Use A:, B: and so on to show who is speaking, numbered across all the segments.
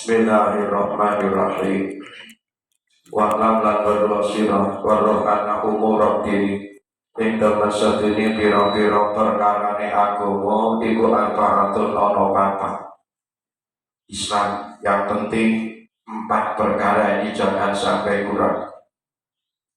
A: Bismillahirrahmanirrahim. Wa'lam lan berwasirah warohana umurah diri ing dalam sedini piro-piro perkarane agama iku arba'atun ono papat. Islam yang penting 4 perkara ini jangan sampai kurang.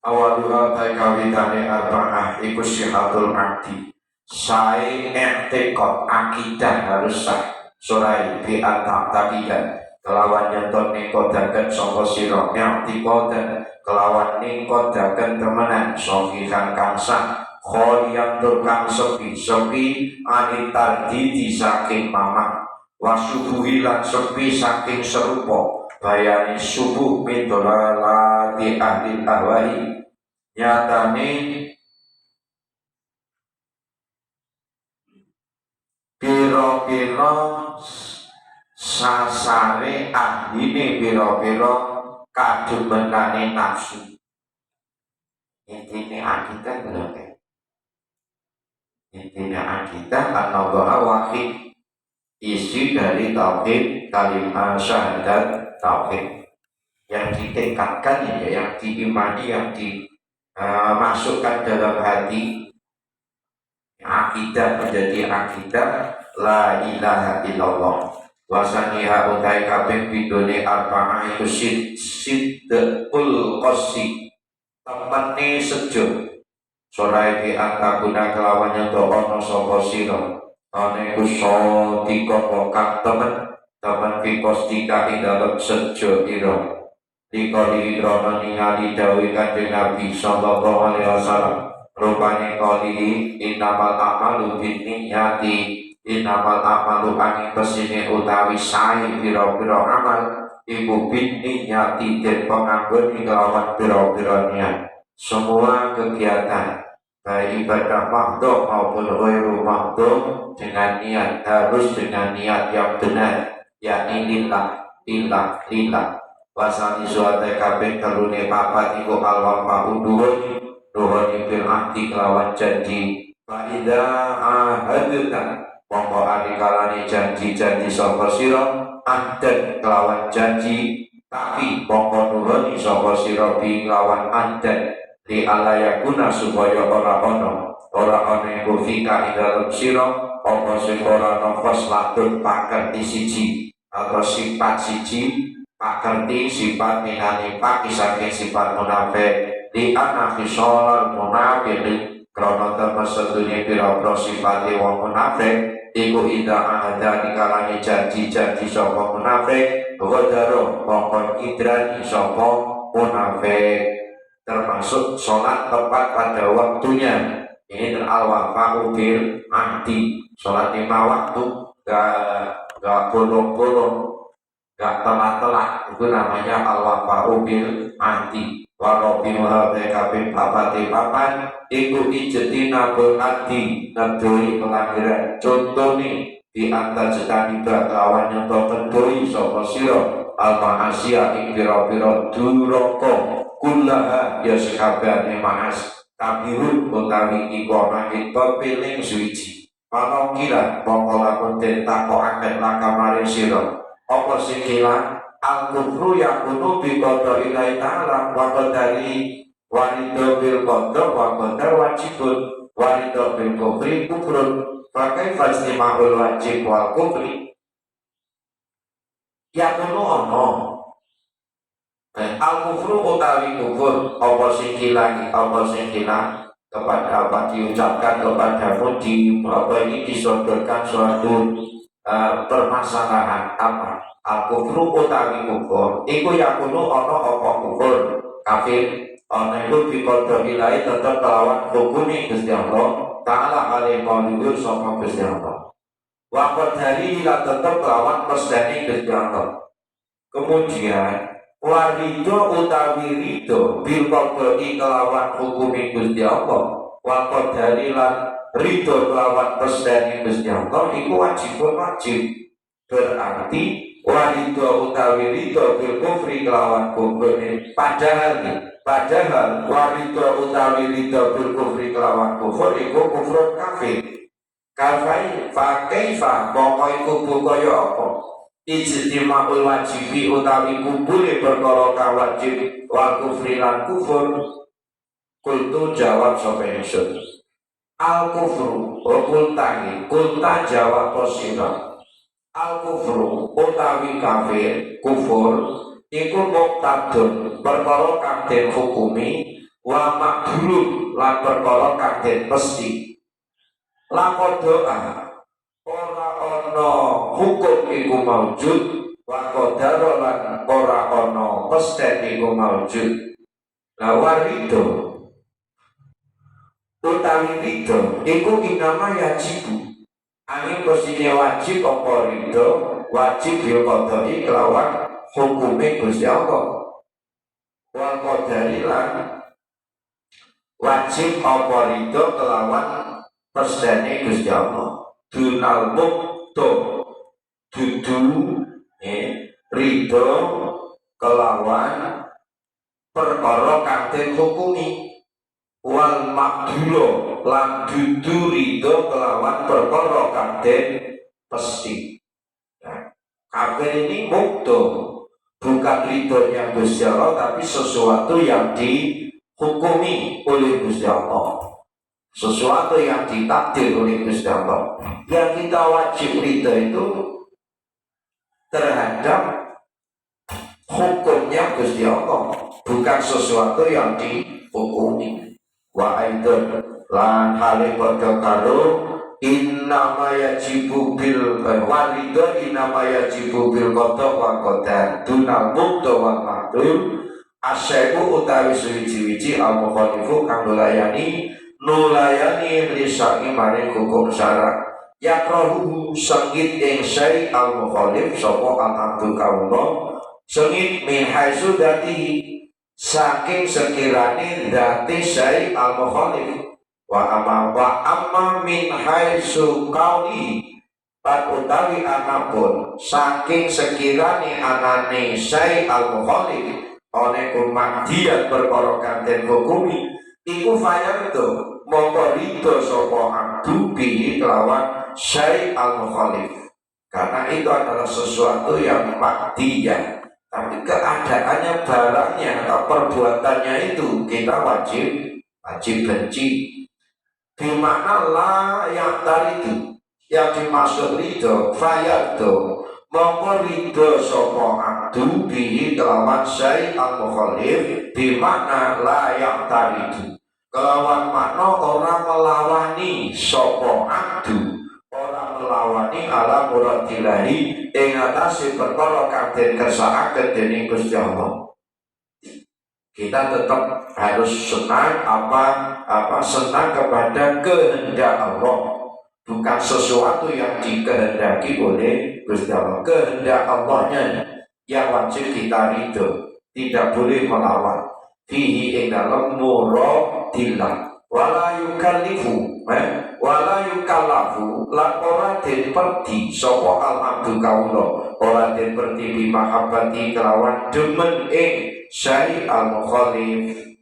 A: Awaluha kawitane arba'ah iku sihatul akdi. Sae etikot akidah harus sah. Surai bi'atak takidan kelawan nyenton nikodaken sangka sira nyatikodan kelawan nikodaken temenan sohihan kang sah kholiyan tur kang sepi anitar didi saking mamah wasubuhi lan sepi saking serupa bayani subuh min dolalati ahli ahwai nyatane piro-piro sasare ahline piro-piro kademenane nafsu. Intine akidah berarti. Intine akidah an-nabaha wahid, isi dari tauhid kalimat syahadat tauhid yang ditingkatkan ya, yang diimani, yang dimasukkan dalam hati. Akidah menjadi akidah la ilaha illallah. Wasaniha utai kabeh bidone arba'ah iku sidqul qasdi temene sejo sorai di antakuna kelawan nyoto ono sapa sira ane ku sadika kang temen fi qasdika ing dalem sejo ira dikali rono ningali dawuh Kanjeng Nabi sallallahu alaihi wasallam rupane kali innamal a'malu binniyati innamal amalu angin pesine utawi sae pira-pira amal iku binniyati den penganggon kelawan pira-pira niat. Semua kegiatan baik ibadah mahdhah maupun ghairu mahdhah dengan niat harus dengan niat yang benar, yakni lillah wasani suwate kabeh telune papat iku al-wafa'u duhoni bil ahdi kelawan janji fa'idha ahadta mongko adikalane janji-janji sapa sira adat kelawan janji tapi mongko nuhoni sapa sira bi kelawan adat li alayakuna supaya ora ana iku fika ing dalem sira apa sing ora nafas latun pakerti siji atau sifat siji pakerti sifat minane paki saking sifat munafik di anak fisolal munafik krono termesedunya pira-pira sifati wong munafik iku ida ahada dikalani janji-janji sapa munafik ghadaro mongkon idrani sapa munafik termasuk sholat tepat pada waktunya. Ini al-wafa'u bil ahdi, sholat 5 waktu gak bolong-bolong, gak telat-telat, itu namanya al-wafa'u bil ahdi. Walau bimuha BKB papan iku ijetina berhati ngedoi pelanggaran. Contoh nih di antar jetani bakawan nyoto kendoi sopo siro al-ma'asya ing piro-piro duroko kullaha ya sekabehane ma'as kabirun utawi iku nangit pepiling suci. Walau kira mongko lakon den takokaken lakamare sira apa sing kira al-kufru yakunu bi qada ilahi ta'ala wa qadari warido bil qada wa qadar wajibun warido bil kufri kufrun pakai fastimahul wajib wal kufri yakunu ono al-kufru utawi kufur apa sing kilang kepada apa diucapkan kepada muji apa ini disodorkan suatu permasalahan apa al-kufru utawi kufur iku yakunu ana apa kufur kafir ana iku biqadar ilahi tetep kelawan hukumi Gusti Allah taala alaihi qadir sapa Gusti Allah wa qadari la tetep kelawan perseni Gusti Allah. Kemudian warido utawi rido bil qadari kelawan hukumi Gusti Allah wa qadari lan rido kelawan perseni Gusti Allah iku wajib berarti warido utawi rido bil kufri kelawan kufur padahal warido utawi rido bil kufri kelawan kufur iku kufur kafir kafai fa kaifa mongko iku kaya apa ijtima'ul wajibi utawi kumpule perkara kang wajib wal kufri lan kufur. Kultu jawab sapa ingsun al kufru kulta jawab posino al kufru utawi kafir kufur iku muktadun perkara kang den hukumi wa makdulun lan perkara kang den mesti lakodoa ora ana hukum iku maujud wa qadara lan ora ana mesti iku maujud. La warido utawi ridho iku inama yajibu angin posine wajib apa ridho wajib ya qadai kelawan hukume Gusti Allah wal qadari lan wajib apa ridho kelawan persene Gusti Allah dunal mukto dudu ridho kelawan perkara kang den hukumi wal makdulo lan dudu ridho kelawan perkara kang den pesti. Nah, kafir ini mukto bukan ridhonya Gusti Allah tapi sesuatu yang dihukumi oleh Gusti Allah, sesuatu yang ditakdir oleh Gusti Allah. Yang kita wajib ridho itu terhadap hukumnya Gusti Allah, bukan sesuatu yang dihukumi. Wa aidan lan hale padha karo innama yajibu bil walido innama yajibu bil qada wa qadar dunal mukta wal maqdum asyai'u utawi suwiji-wiji al mukhalifu kang nulayani lisai maring hukum syarak yakrahu sengit ing syai al mukhalif sapa al abdu kaula sengit min haitsu datihi saking sekirane dati syai al-mukhalif wa amma min haitsu qauli pat utawi anapun saking sekirane anane syai al-mukhalif oleh kumadian perkara kanten hukumi iku fayarto mongko ridho sapa abdu bihi kelawan syai al-mukhalif karena itu adalah sesuatu yang madiyah. Tapi keadaannya, barangnya atau perbuatannya itu kita wajib benci. Dimana la yang tadi itu yang dimaksud ridho, fayardo mongko ridho sopo abdu bihi kelawan syai al-mukhalif. Dimana la yang tadi itu kelawan makna orang melawani sopo abdu, orang melawani ala muradillahi ing atase perkara kang den kersakaken dening Gusti Allah. Kita tetap harus senang senang kepada kehendak Allah, bukan sesuatu yang dikehendaki oleh Gusti Allah. Kehendak Allahnya yang wajib kita ridho, tidak boleh melawan. Fihi ing dalem muradillah wala yukallifu wala yukallafu lan ora den perdi sapa al abdu kaula ora den perdi bi mahabbati kelawan demen ing syai al mukhalif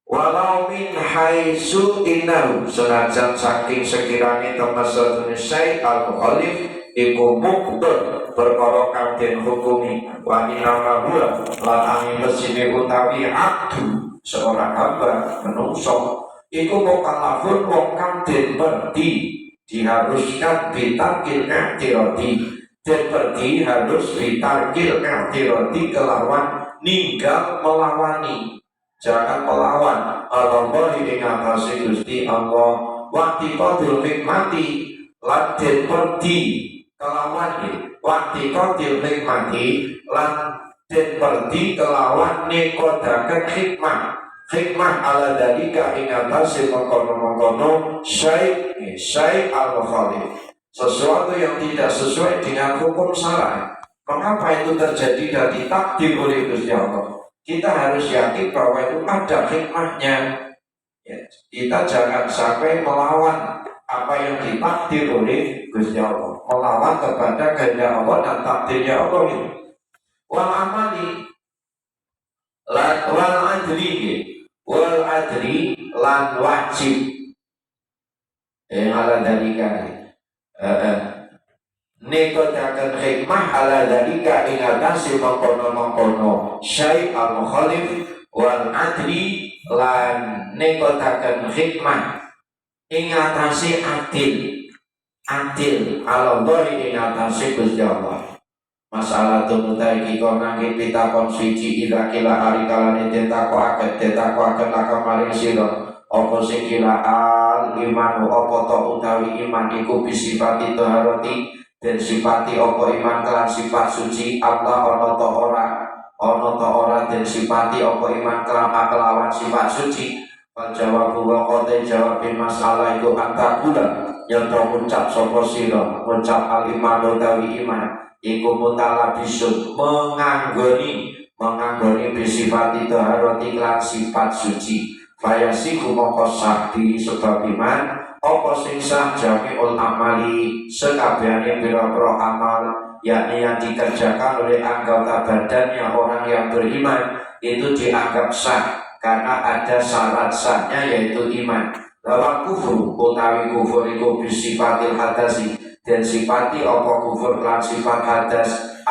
A: walau min haitsu innahu senajan saking sekirane temen syai al mukhalif iku muqtad perkara kang den hukumi wa inna huwa lan angin mesine utawi abdu seorang hamba menungso iku mukallafun wong kang den perdi diharuskan bitarkil i'tiradi den perdi harus bitarkil i'tiradi kelawan ninggal melawani jangan melawan Allah ing atase Gusti Allah wati qadil hikmati lan den perdi kelawan wati qadil hikmati lan den perdi kelawan nekodaken hikmah ala dalika ing atase mengkono-mengkono syai al-mukhalif sesuatu yang tidak sesuai dengan hukum syara. Mengapa itu terjadi dan ditakdir oleh Gusti Allah? Kita harus yakin bahwa itu ada hikmahnya. Ya, kita jangan sampai melawan apa yang ditakdir oleh Gusti Allah, melawan kepada kehendak Allah dan takdirnya Allah itu. Wal amali wal adri lan wajib ala dalika nekotaken hikmah ala dalika ing atase mengkono-mengkono syai' al mukhalif wal adli lan nekotaken hikmah ing atase adil ala Allah ing atase Gusti Allah. Masalah tumutai kiko nangge pitakon suci ila kila hari kalane tetakoaken laka maring sira apa sing kila al imanu apa to utawi iman iku bisifati taharati dan sifati apa iman kelan sifat suci Allah ana to ora dan sifati apa iman kelan kelawan sifat suci. Jawab wa kote jawab masalah itu antakula yang to ngucap sapa sira ngucap al iman utawi iman iku mutalabisun menganggoni bisifati taharati lan sifat suci fayasiku mongko sakti sebab iman apa sing sah jami'ul amali sekabehane pira-pira amal yakni yang dikerjakan oleh anggota badannya orang yang beriman itu dianggap sah karena ada syarat sahnya yaitu iman. Lawan kufur utawi kufur iku bisifatil hadasi dan sifati apa kufur lan sifat hadas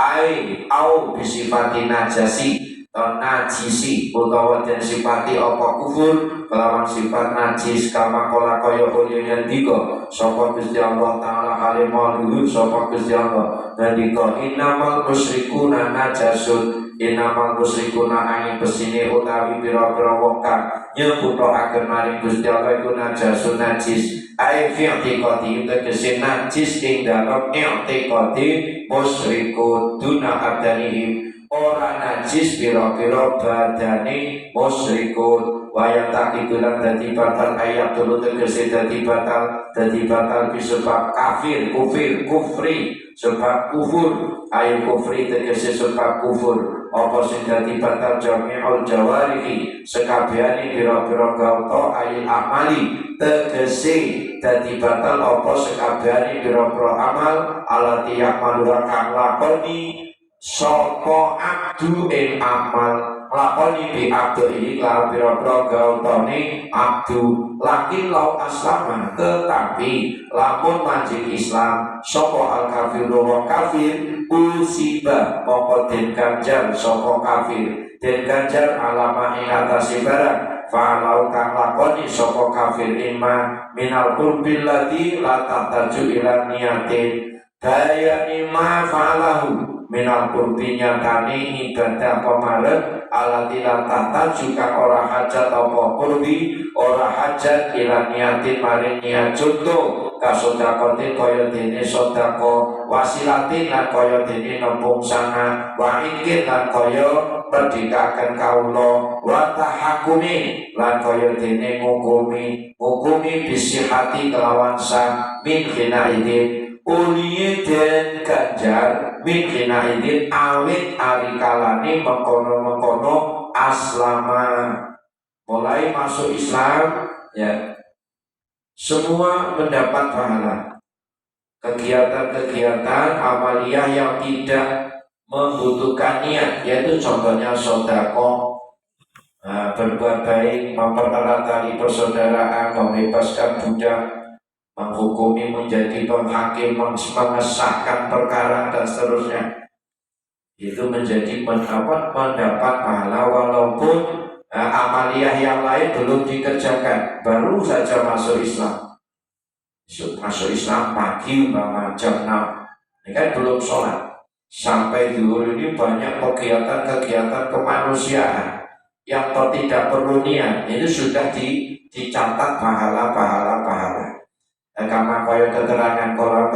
A: au bisifati najasi atau najisi utawa dan sifati apa kufur kelawan sifat najis kama kola kaya uliyah diko sapa Gusti Allah taala halimah luhur sapa Gusti Allah nandika innamal musyrikuna najasun innamal musyrikuna angin pesine utawi pira-pira wong kang nyebutaken maring Gusti Allah iku najasun najis ai fi i'tiqadi tegese najis ing dalem i'tiqadi musyrikun duna abdanihim ora najis pira-pira badane musyrikun wayang takidulan dadi batal ayat dulu tegese dadi batal bisebab kafir kufri sebab kufur ayat kufri tegese sebab kufur apa sing dadi batal jami'ul jawarihi sekabehane pira-pira gauta ayat amali tegese dadi batal apa sekabehane pira-pira amal alati ya'malu kang lakoni sapa abdu ing amal lakoni bi abdu iki lan pira-pira gautane abdu lakin lau aslama tetapi lamun manjing Islam sapa al kafir wa kafir usiba moko den ganjar sapa kafir den ganjar alama ing atase barang falau kang lakoni sapa kafir iman minal qurbil ladzi la tataju ila niyatin dayani ma falahu minal qurbinya tani ibadah pemaret alatila tata juga ora hajat apa qurbi ora hajat ila niatin maring niat contoh kasodakotin kaya dene sodako wasilatin lan kaya dene nembung sana waikin lan kaya merdekakan kaulo watahakumi lan kaya dene ngukumi bisihati kelawan sah min khina idin uliye dan ganjar min khina idin awit arikalani mengkono aslama mulai masuk Islam ya semua mendapat pahala kegiatan-kegiatan amaliyah yang tidak membutuhkan niat yaitu contohnya sedekah berbuat baik mempererat tali persaudaraan membebaskan budak menghukumi menjadi penghakim mengesahkan perkara dan seterusnya itu menjadi mendapat pahala walaupun amaliyah yang lain belum dikerjakan baru saja masuk Islam pagi umpama jam 6 ini kan belum sholat sampai zuhur ini banyak kegiatan-kegiatan kemanusiaan yang tidak perlu niat itu sudah dicatat pahala kama kaya keterangan kolam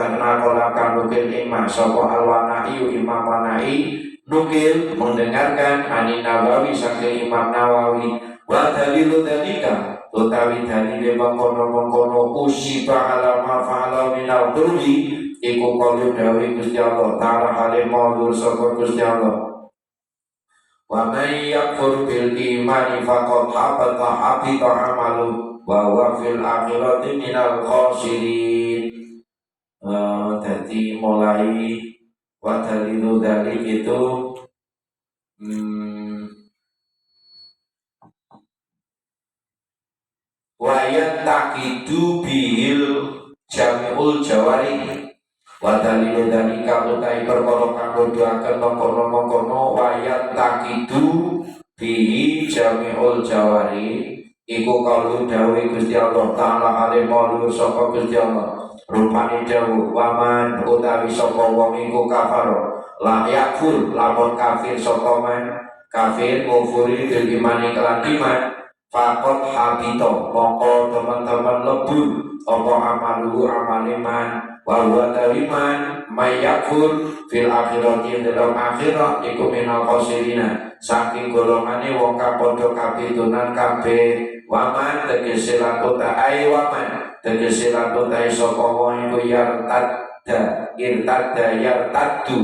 A: nukil imam sopo alwanai imam wanai nukil mendengarkan ani Nawawi saking Imam Nawawi wa dalilu dalika utawi dalile mengkono usiba ala ma fa'ala minal turbi iku qalu dawi Gusti Allah ta'ala halim maulur sapa Gusti Allah wa may yakfur bil imani faqad habita amalu wa huwa fil akhirati minal khasirin. Jadi mulai wa dalilu dalik itu wa yattaqidu bihil jami'ul jawari wa dalilu dalika utai perkara kang nuduhaken mengkono-mengkono wayat takidu bihi jami'ul jawari iku kaulu dawuh Gusti Allah taala ale maulur sapa Gusti Allah rupane dawuh waman utawi sapa wong iku kafaro la yakfur lamun kafir sapa man kafir ngufuri bil imani kelan iman fakot habito mongko teman-teman lebur apa amalu amaliman wa huwa taliman mayakfur fil akhirati dalam akhirat iku minal khosirina saking golongane wong kang padha kapitunan kabeh waman tegese lakuta ai waman tegese lakuta sapa wong iku yartaddu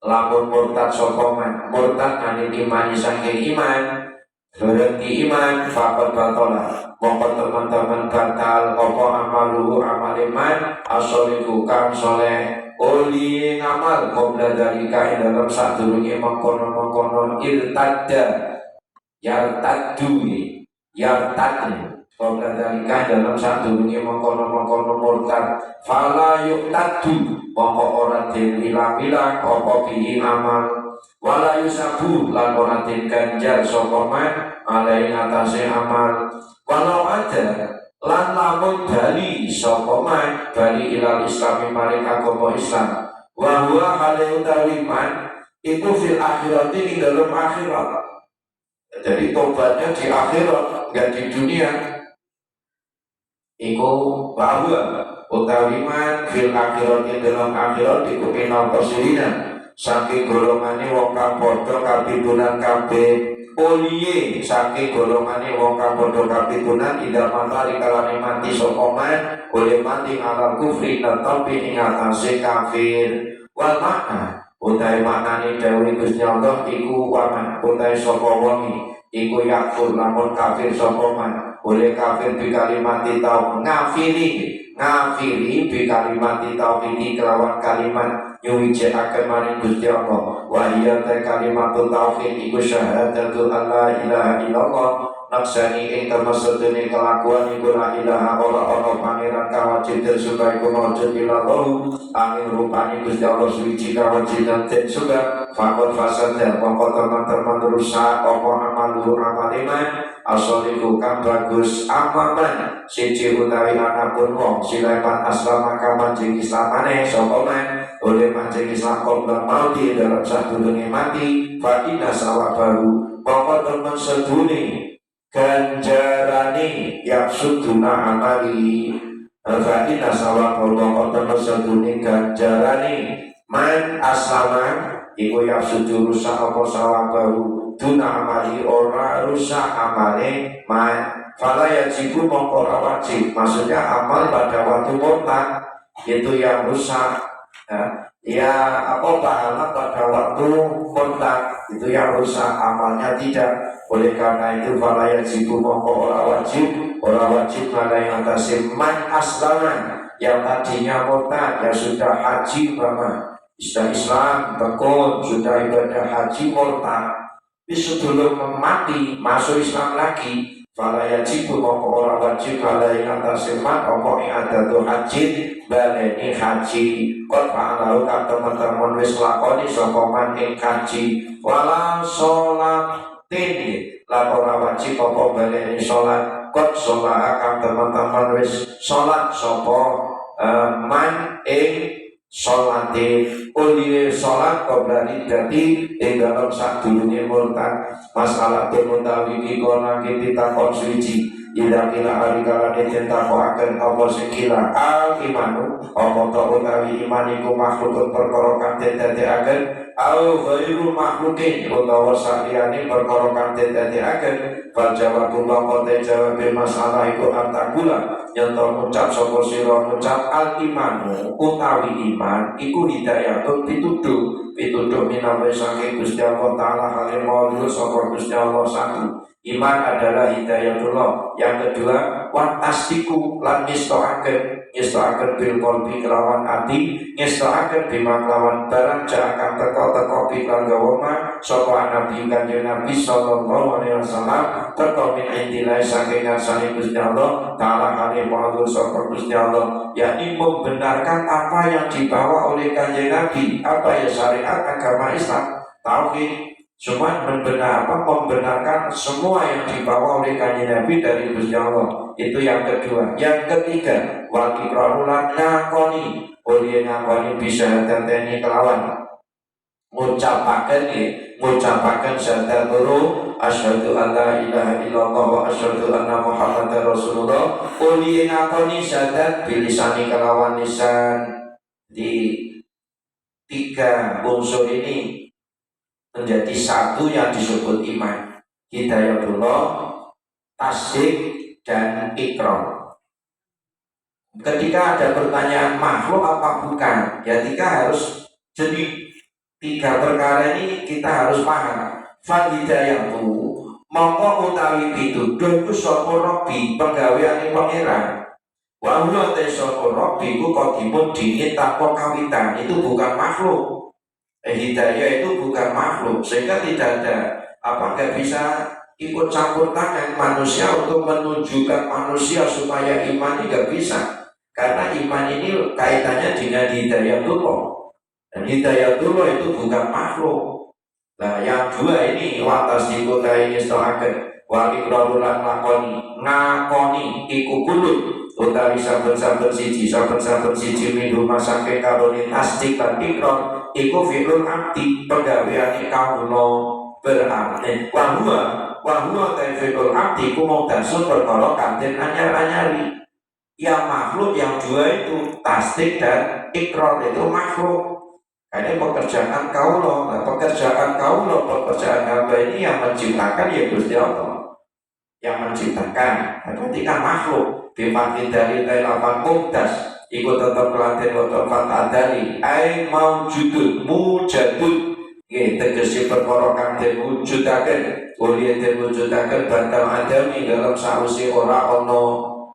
A: lamun murtad sapa man murtad ane imani saking iman berhenti iman fakot batola mongko teman-teman batal apa amalu amaliman asoliku kang soleh oli ngamal qabla dalika dalam sadurunge mengkono-mengkono yartaddu qabla dalika dalam sadurunge mengkono-mengkono murtad fala yuqtaddu mongko ora den bilang-bilang apa bihi amal wala yusabu lan ora den ganjar sapa man alai atase amal walau ada lan lamun bali sapa man bali ilal islami maring agama Islam wa huwa hale utawi man itu fil akhirati ing dalam akhirat jadi tobatnya di akhirat enggak di dunia iku bahwa utawi man fil akhirati dalam akhirat iku minal qasirina saking golongane wong kang padha kapitunan kabeh oliye saking golongane wong kang padha kapitunan ida matari kalane mati sapa man oleh mati ala kufri tetapi ing atase kafir wal makna utai maknane dawuh Gusti Allah iku waman utai sapa wong iku yakfur lamun kafir sapa man oleh kafir bi kalimati tau ngafiri bi kalimati tauhid kelawan kalimat nyuwiji akan maring Gusti Allah wa hiya kalimatul tauhid iku syahadatul alla ilaha illallah naksani ing termasukne kelakuan iku la ilaha ora pangeran kawajib dan suka iku maujud illallah angin rupane Gusti Allah suci kawajib dan suka fakot fasad dan pokok teman-teman rusak apa amalu amaliman asaliku kang bagus amaman siji utawi anapun wong sileman aslama kaman jeng islamane sapa man oleh mancing Islam qabla mauti dalam sadurunge mati fa inna sawabahu mongko temen sedune ganjarane yang suduna amali fa inna sawabahu mongko temen sedune ganjarane man aslama iku yang sudu rusak apa sawabahu duna amali ora rusak amale man fala yajibu mongko ora wajib maksudnya amal pada waktu murtad itu yang rusak ya apa pahala pada waktu murtad itu yang rusak amalnya tidak oleh karena itu fala yajibu mongko ora wajib pada yang atas man aslama yang tadinya murtad ya sudah haji bama sudah Islam tekun sudah ibadah haji murtad sebelum mati masuk Islam lagi fala yajibu mongko ora wajib ala yang atas man apa ing adatu haji baleni haji kot fa'alau kan teman-teman wis lakoni sapa man ing haji wala sholatin la ora wajib apa baleni salat kot sholat kan teman-teman wis salat sapa man ing sholati uliye sholat qoblani jadi dalam sadurunge murtad masalah temutawi kikona kita konsuci ila kila hari kalane ditakokaken apa sing kila al imanu apa ta utawi imaniku makhlukun perkara kang dadekaken au ghairu makhlukin utawa saliyane perkara kang dadekaken fal jawabullah qad jawab masalah iku antakula yen to ngucap sapa sira ngucap al imanu utawi iman iku hidayatun pituduh minawi saking Gusti Allah taala hale maulud sapa Gusti Allah satu iman adalah hidayatullah. Yang kedua watasdiku lan nyestoaken bil qalbi kelawan ati nyestoaken bima kelawan barang akan teko kopi lan gawa ma sapa nabi kanjeng Nabi sallallahu alaihi wasallam teko min indilai saking ngarsane Gusti Allah taala kali maha sapa Gusti Allah, yakni membenarkan apa yang dibawa oleh kanjeng Nabi, apa ya syariat agama Islam tauhid. Cuma membenarkan semua yang dibawa oleh kanjeng Nabi dari Gusti Allah. Itu yang kedua. Yang ketiga, wal iqraru lan ngakoni. Oleh ngakoni bisa tenteni kelawan ngucapaken syahadat loro asyhadu alla ilaha illallah wa asyhadu anna muhammadar rasulullah. Oleh ngakoni syahadat bilisani kelawan lisan. Di tiga unsur ini menjadi satu yang disebut iman. Hidayatullah, tasdik, dan ikrar. Ketika ada pertanyaan makhluk apa bukan, ya harus jadi tiga perkara ini kita harus paham. Fadhidayatu mongko utawi pituduh ku sapa Rabbi penggaweane pangeran. Wa huwa sapa Rabbi ku qadimun dingin tanpa kawitan, itu bukan makhluk. Hidayah itu bukan makhluk, sehingga tidak ada nggak bisa ikut campur tangan manusia untuk menunjukkan manusia supaya iman ini nggak bisa, karena iman ini kaitannya dengan hidayah dulu, dan hidayah dulu itu bukan makhluk. Nah yang dua ini watas dikota ini stoaken wali krawulan ngakoni iku kulut utawi saben-saben siji minum masake karone tasdik lan ikrar iku fi'lul abdi penggaweane kawula berarti wahwa fi'lul abdi ku muktasun perkara kanthi anyar-anyari. Yang makhluk yang dua itu tasdik dan ikrar itu makhluk. Ini pekerjaan kaulo, pekerjaan hamba ini yang menciptakan ya Gusti Allah, yang menciptakan. Berarti kan makhluk. Bimakin dari lapan muktas, ikut tetap pelatih atau fata dari. Ai maujudun, mujadun. Tegesi perkara kang den wujudaken, oleh den wujudaken bakal adami dalam sausi ora ono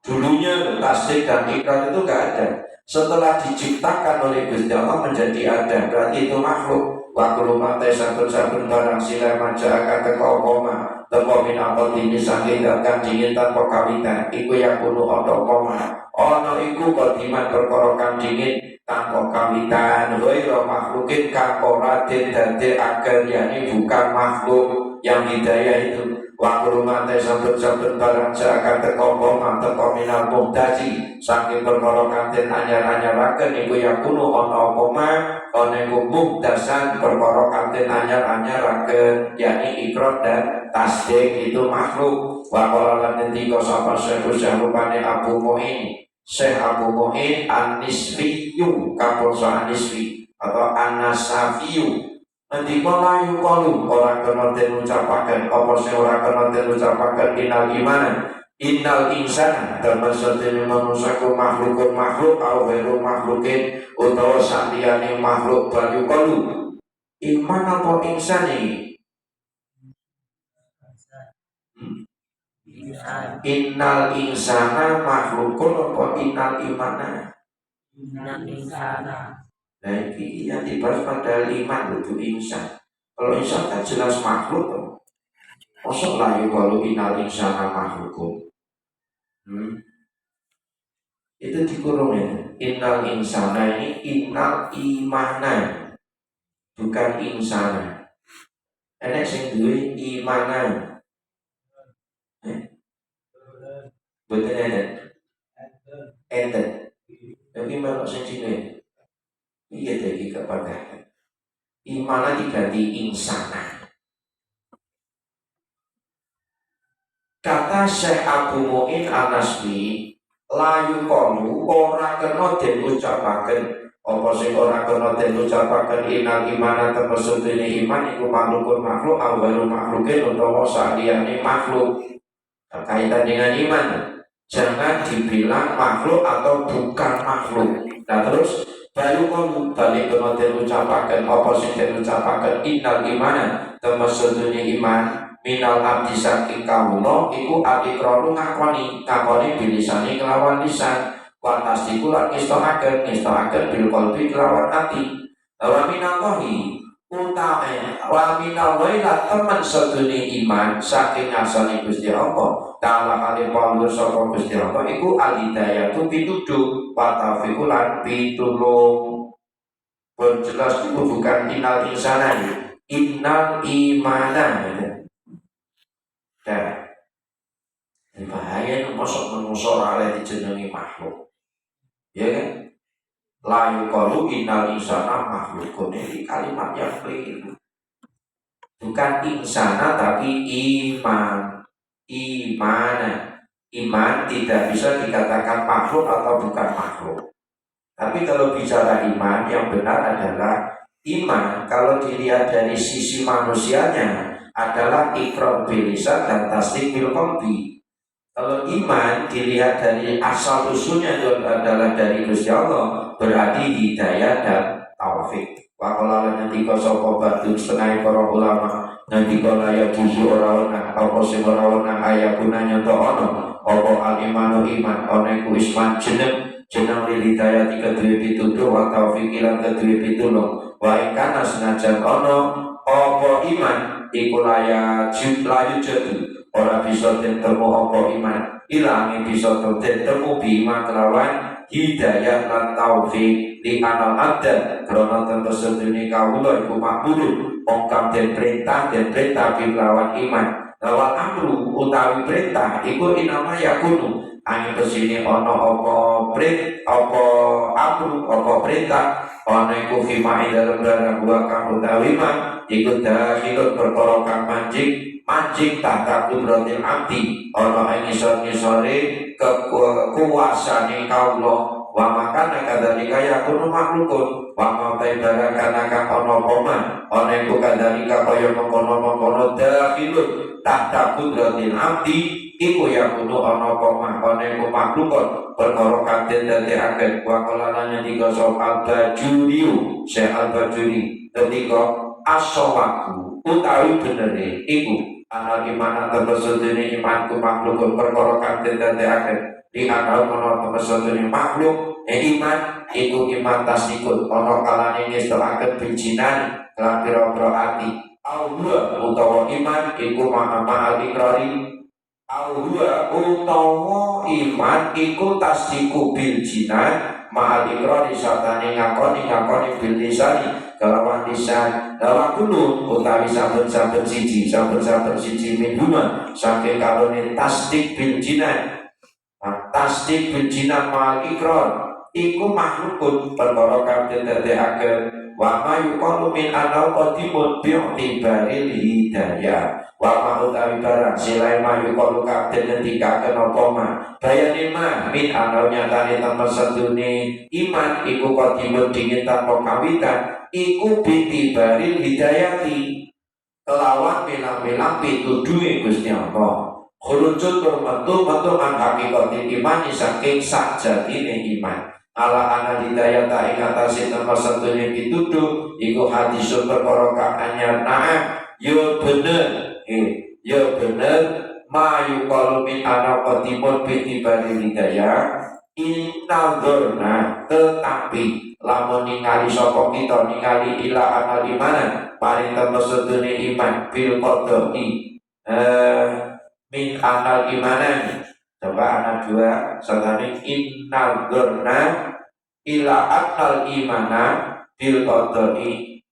A: dulunya. Tasdik dan ikrar itu gak ada. Setelah diciptakan oleh Gusti Allah menjadi ada, berarti itu makhluk. Waktu rumah sabun barang sila maja akan teko koma teko minapot ini saking datang dingin tanpa kawitan. Iku yang kuno odo koma ono iku kodiman perkorokan dingin tanpa kawitan. Wairo makhlukin kakoratin dade agar yakni bukan makhluk. Yang hidayah itu waktu rumah sabun barang seakan teko koma teko minal muhtaji saking perkara kanten anyar-anyaraken iku yang kuno ana koma ana iku muhtasan perkara kanten anyar-anyaraken yakni ikrar dan tasdik itu makhluk. Wa qala lan ngendika sapa Syekh rupane Abu Mu'in Syekh Abu Mu'in An-Nisfiyu kapolsa An-Nisfi atau An-Nasafiyu ngendika layu qalu ora kena den ucapaken apa sing ora kena den ucapaken innal insana termasuk dene manusia ku makhluk au ghairu makhlukin utawa saliyane makhluk bayu qalu iman apa insani innal insana makhlukun apa innal imana innal insana. Nah ini yang dibahas pada iman itu insan. Kalau insan kan jelas makhluk. Masa layu kalau innal insana makhlukun. Itu dikurung ya. Innal insana ini innal imana, bukan insana. Enek sing duwe imana. Betul enek. Enten. Tapi melok sing sini. Iya dari kepada imana diganti insana. Kata Syekh Abu Mu'in An-Nasfi layu qalu ora kena den ucapaken apa sing ora kena den ucapaken inal imana termasuk dene iman iku makhluk awalu makhlukin utawa saliyane makhluk. Kaitan dengan iman jangan dibilang makhluk atau bukan makhluk. Nah terus bayu kamu balik kemudian ucapakan apa sih dan ucapakan innal imana termasuk dunia iman minal abdi saking kawula iku al-iqraru ngakoni bilisani kelawan lisan wa tasdiqu lan istoaken bil qalbi kelawan ati. Wa minallahi wa minallahi lan temen sedune iman saking asale Gusti Allah ta'ala kali pawur saka Gusti Allah iku al-hidayah tu pituduh wa taufiqul lan pitulung. Berjelas itu bukan innal insana, innal imana ya. Bahaya itu masuk menusuk oleh dijenengi makhluk ya kan. Layu kalu innal insana makhluk, ini kalimat yang keliru. Bukan insana tapi iman. Iman tidak bisa dikatakan makhluk atau bukan makhluk. Tapi kalau bicara iman yang benar adalah iman kalau dilihat dari sisi manusianya adalah iqrar bil lisan dan tasdik bil qalbi. Kalau iman dilihat dari asal usulnya itu adalah dari Gusti Allah, berarti hidayah dan taufik. Wa qala nanti sapa batu setengah para ulama nanti kala ya buku ora ana apa sing ora ana ayakuna nyoto ana apa al-imanu iman ana iku isman jeneng hidayah tiga duwe pituduh wa taufik lan kedue pitulung wa ingkana senajan ana apa iman iku layu jadu ora bisa temu apa iman ilangi bisa temu bima kelawan hidayah lan taufik di anal adan karena tentu sedune kawula iku makbul ongkam den perintah kelawan iman lawan amru utawi perintah iku inama yakunu angin kesini ono apa amru apa perintah ono iku fima dalam barang dua kang utawi man iku dahilun perkara kang mancing tahta kudratil abdi ono ing ngisor-ngisore kekuasane kawula wa makana kadzalika yakunu makhlukun wa ma taibarakan kang ono poman ono iku kadzalika kaya mengkono-mengkono dahilun tahta kudratil abdi iku yakunu ono poman ono iku makhlukun perkara kang dadekaken wa kalanane tiga soal bajuriu Syekh al-Bajuri ketika asawaku utawi benere iku ana imana tersendiri imanku makhlukun perkara kang dadekaken di akal ana tersendiri makhluk iman iku iman tasdikun ana kalane ngestelaken bijinan lan pira-pira ati Allah utawa iman iku ma'al ikrari Allah utawa iman iku tasdiku bil jinan ma'al ikrari satane ngakoni bil lisani kelawan lisan dalam kuno utawi saben-saben siji minhuma saking kalone tasdik bil jinan tasdik bil jinan ma'al ikrar iku makhlukun perkara kang dadekaken wa ma yuqalu min anal qadimun bi'tibaril hidayah wa ma utawi barang silai ma yuqalu kang dadekaken apa ma bayane ma min anal nyatane temen sedune iman iku qadimun dingin tanpa kawitan iku bi'tibaril hidayati kelawan milang-milang pituduhe Gusti Allah khurujun metu an hakikatin iman saking sakjatine iman ala ana hidayah ta ing atase nomor satune pituduh iku hadisul perkara kang anyar na'am ya bener ma yuqalu min ana qadimun bi tibari hidayah inadorna tetapi lamun ningali sapa kita ningali ila ana dimana paring tembe sedune iman bil qadami min anal imanan coba anak dua satane innal gurna ila akal imana bil qadai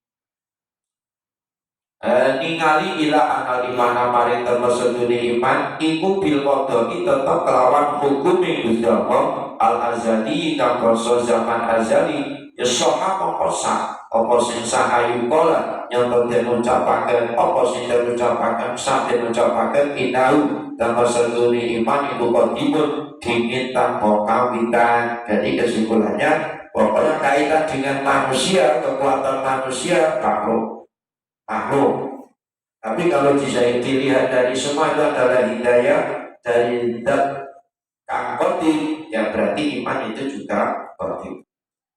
A: ningali ila akal imana mari tersedune iman iku bil qadai tetep kelawan hukum Gusti Allah al azali kang basa zaman azali ya soha mongkosa apa sing sahayu kala yang den ucapaken apa sing den ucapaken sampe ucapaken inau dan sedune iman iku qadimun dingin tanpa kawitan. Jadi kesimpulannya pokoknya kaitan dengan manusia, kekuatan manusia makhluk. Tapi kalau bisa dilihat dari semua itu adalah hidayah dari zat kang qadim, ya berarti iman itu juga qadim.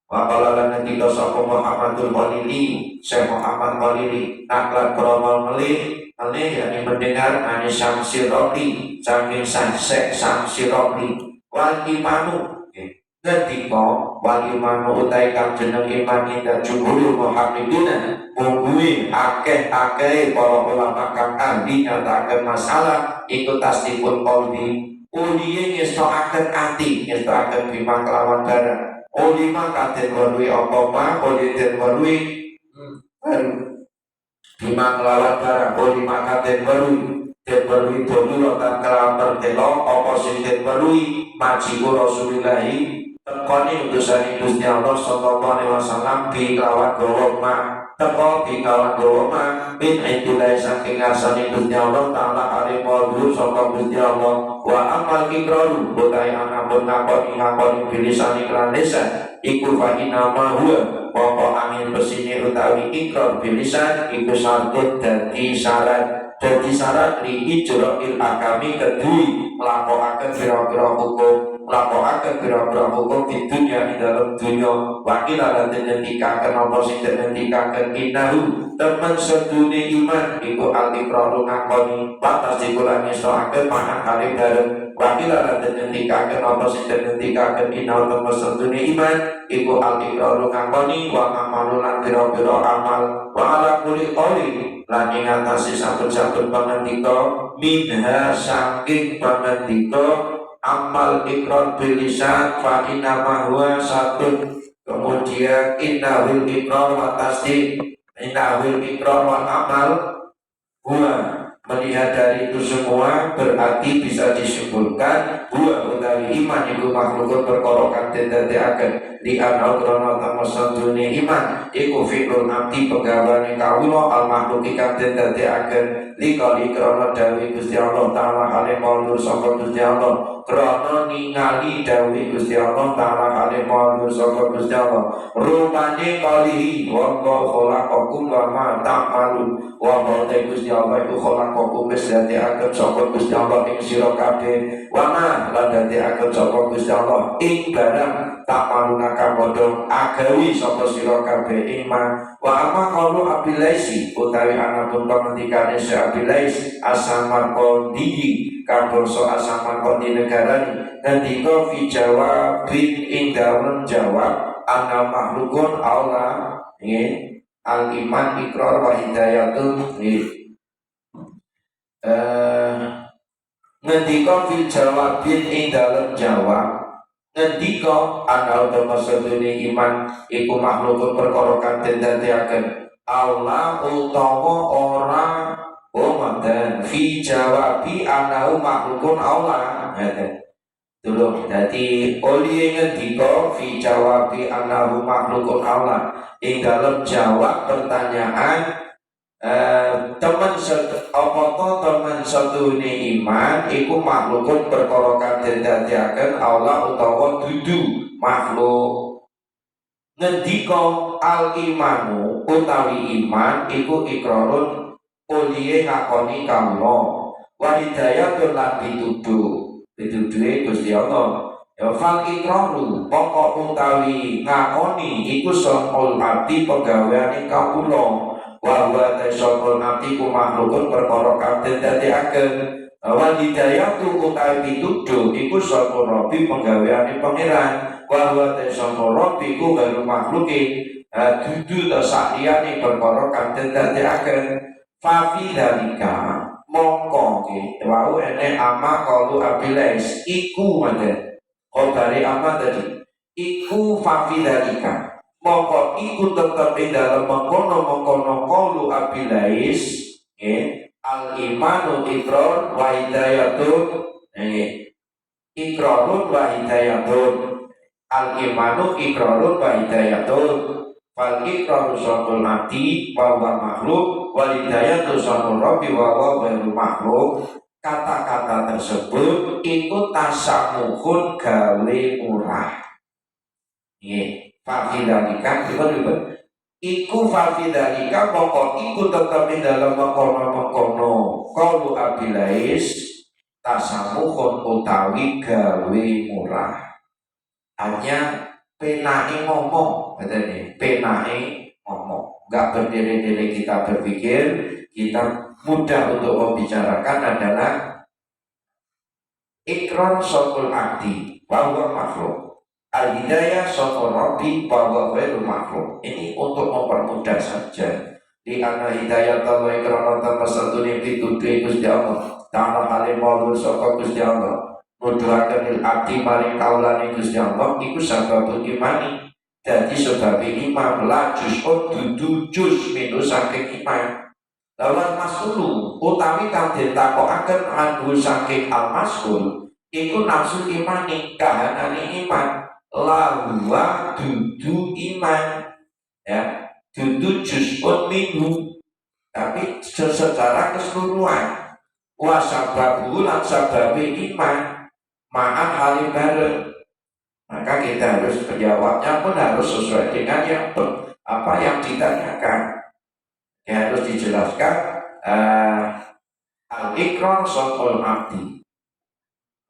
A: Wa qala lana kita sapa Muhammadul Qalili, Syekh Muhammad Qalili naklan kromal melih yakni mendengar anis Syamsi Roqi saking Syekh Syamsi Roqi wal imanu ngendika wali manu utai kang jeneng iman indah jumhurul muhammidina mungguin akeh-akeh para ulama kang ahli nyatakan masalah ikut tasdikul qalbi uliye ngestoaken ati ngestoaken bima kelawan barang ulima kaden werui apa ma uli den werui bima kelawan barang ulima kaden werui den werui dulu tan kelawan pertelo apa sing den werui majiku rasulillahi tekoni utusan Gusti Allah sallallahu alaihi wasallam bi kelawan gowoma teko bi kelawan gowoma min indilai saking ngasani Gusti Allah taala ari maulur saka Gusti Allah wa amal ikraru botai anapun ngakoni bilisani kelan lisan iku fa inama huwa pokok angin besini utawi ikrar bilisan iku syarat dadi syarat li ijra'il akami kedui melakokaken pira-pira hukum laporaken pira-pira hukum di dunia di dalam dunia wakil ala tenentikaken apa sing tenentikaken innahu teman sedune iman iku al-iqraru ngakoni batas dikulangi soaken mahan kali bareng wakil ala tenentikaken apa sing tenentikaken innahu teman sedune iman iku al-iqraru ngakoni wa amalu lan pira-pira amal wa ala kulli qawli lan ing atase saben-saben pangandika minha saking pangandika amal ikrar bilisan fa inna ma huwa satun kemudian innahul ikrar wa tasdik innahul ikrar wa amal huwa melihat dari itu semua berarti bisa disimpulkan huwa utawi iman iku makhlukun perkorokan dadi akan di anal krono tamassadune iman iku fi'lul abdi pegawani kawula al makhluk ikan dadi akan likali krono dawi Gusti Allah taala kale maulur saka Gusti Allah krono ningali dawi Gusti Allah taala kale maulur saka Gusti Allah rupane kalihi wa khalaqakum wa ma ta'malun wa ba'da Gusti Allah iku khalaqakum wis dadi akan saka Gusti Allah ing sira kabeh wa ma lan dadi akan saka Gusti Allah ing barang ta'maluna kang bodho agawi saka sira kabeh iman wa amma qalu abilaisi utawi anapun pamendikane si abilais asamar kondi kadoso asamar kondi negarani ngendika fi jawabin ing dalem jawab ana makhlukun Allah nggih al iman ikrar wa hidayatun nggih ngendika fi jawabin ing dalem jawab ngendika ana utawa sedune iman iku makhlukun perkara kang dadiaken Allah utawa ora manten fi jawabi ana makhlukun Allah ngaten dulu dadi oli ngendika fi jawabi ana makhlukun Allah ing dalem jawab pertanyaan teman apa to teman sedune iman iku makhlukun perkara kang dadiaken Allah utawa dudu makhluk ngendika al imanu utawi iman iku ikrarun uliye ngakoni kawula wa hidayatun lan pituduhe Gusti Allah ya fal ikraru pokok utawi ngakoni iku sangul abdi pegaweane kawula wa huwa tasawwur nafsi ku makhlukun perkara kang dadiaken wa hidayatu utawi pituduh iku saka Rabbi penggaweane pangeran wa huwa tasawwur Rabbi ku garu makhluki dudu ta sakliyane perkara kang dadiaken fa fi dalika mongko ki wau ene ama qalu abilais iku mate kobare ama tadi iku fa fi dalika mongko iku tetep ing dalem mengkono qaulu abilais al imanu ikrar wa hidayatun ikrarun wa hidayatun al imanu ikrarun wa hidayatun fal ikraru sangkul abdi wa huwa makhluk wa hidayatu sangkul rabbi wa huwa ghairu makhluk kata-kata tersebut ikut tasamuhun gawe murah fafidalika iku fafidalika pokok iku tetap di dalam mengkono qaulu abilais tasamuhun utawi gawe murah hanya penai ngomong katanya penai ngomong nggak berdiri-diri kita berpikir kita mudah untuk membicarakan adalah ikrar sokul abdi bahwa makhluk Al-hidayah soto Rabbi bahwa ghairu makhluk. Ini untuk mempermudah saja. Di anna hidayah Allah ikrana tamasatuni pitutui Gusti Allah. Ta'ala halim maulur saka Gusti Allah. Nuduhaken lil abdi maring kaulane Gusti Allah iku sababun imani. Jadi sebab iman la juz'un dudu juz minus saking iman. Lawan mas'ulu utawi kang ditakokaken anhu saking al-mas'ul iku nafsu imani kahanane iman. Lawa dudu iman, ya, dudu juz'un minhu, tapi secara keseluruhan. Wasababu lan sababi iman ma'an halim bareng. Maka kita harus menjawabnya pun harus sesuai dengan apa yang ditanyakan. Ya, harus dijelaskan al-ikrar sotul abdi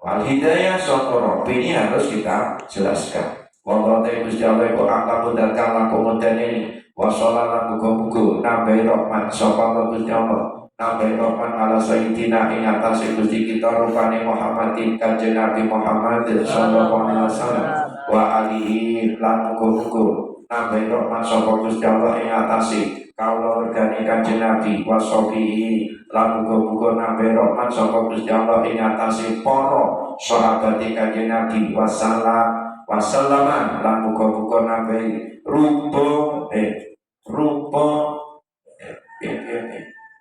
A: wal hidayah sotul Rabbi, ini harus kita jelaskan. Wallahu ta'ala Gusti Allah iku angka budal kang laku ini wasallallahu muga-muga nambahi rahmat sapa Gusti Allah, nambahi rahmat ala sayyidina ing atase Gusti kita rupane Muhammadin kanjeng Nabi Muhammad sallallahu alaihi wasallam wa alihi lan muga-muga nambahi rahmat sapa Gusti Allah ing atase kaula regane kanjeng Nabi wasobihi lan muga-muga nambahi rahmat sapa Gusti Allah ing atase para sahabat kanjeng Nabi wasallama lan muga-muga nambahi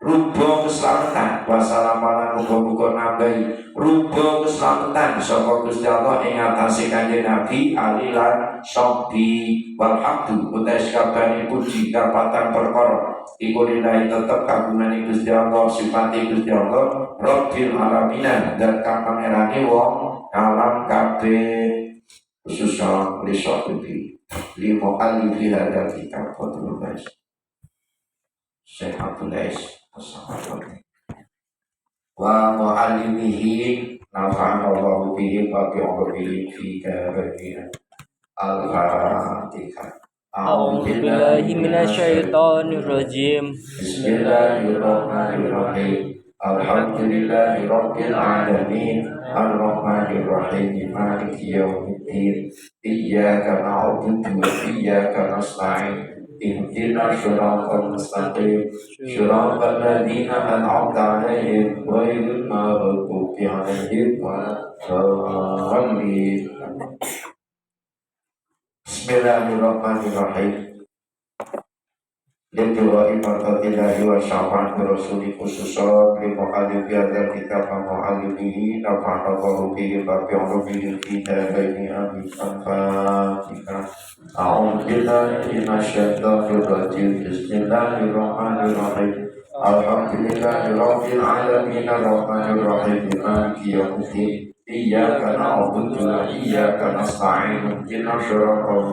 A: rupa keselamatan wassalamualaikum muga-muga nambahi rupa keselamatan saka Gusti Allah ing atase kanjeng Nabi alilan sobi wal hamdu utai sakabehane puji kapatan perkara iku lillahi tetep kagungane Gusti Allah sifate Gusti Allah Rabbil alamin dan kang pangerane wong alam kabeh khususnya lisahibi limo alifi hadal kitab Fathul Bais Syekh Abdul Ais wa mu'allimihi nafa'ana Allahu bihi wa bi'ulumihi fi kabirina al-Fatihah.
B: A'udzu billahi minasyaitonir rajim.
A: Bismillahirrahmanirrahim. Alhamdulillahi rabbil alamin arrahmanir rahim maliki yaumiddin iyyaka na'budu wa iyyaka nasta'in ihdinas siratal mustaqim siratal ladzina an'amta 'alaihim ghairil maghdubi 'alaihim waladdallin. Bismillahirrahmanirrahim. Lidua ibadatillahi wa syafa'ati rasuli khususan lima alif biadar kitab wa mu'alimihi nafa'na wa bihi wa bi'ulumihi fi dabaini amin al-Fatihah. A'udzu billahi minasyaitonir rajim. Bismillahirrahmanirrahim. Alhamdulillahi rabbil alamin arrahmanir rahim maliki yaumiddin iyyaka na'budu wa iyyaka nasta'in ihdinas siratal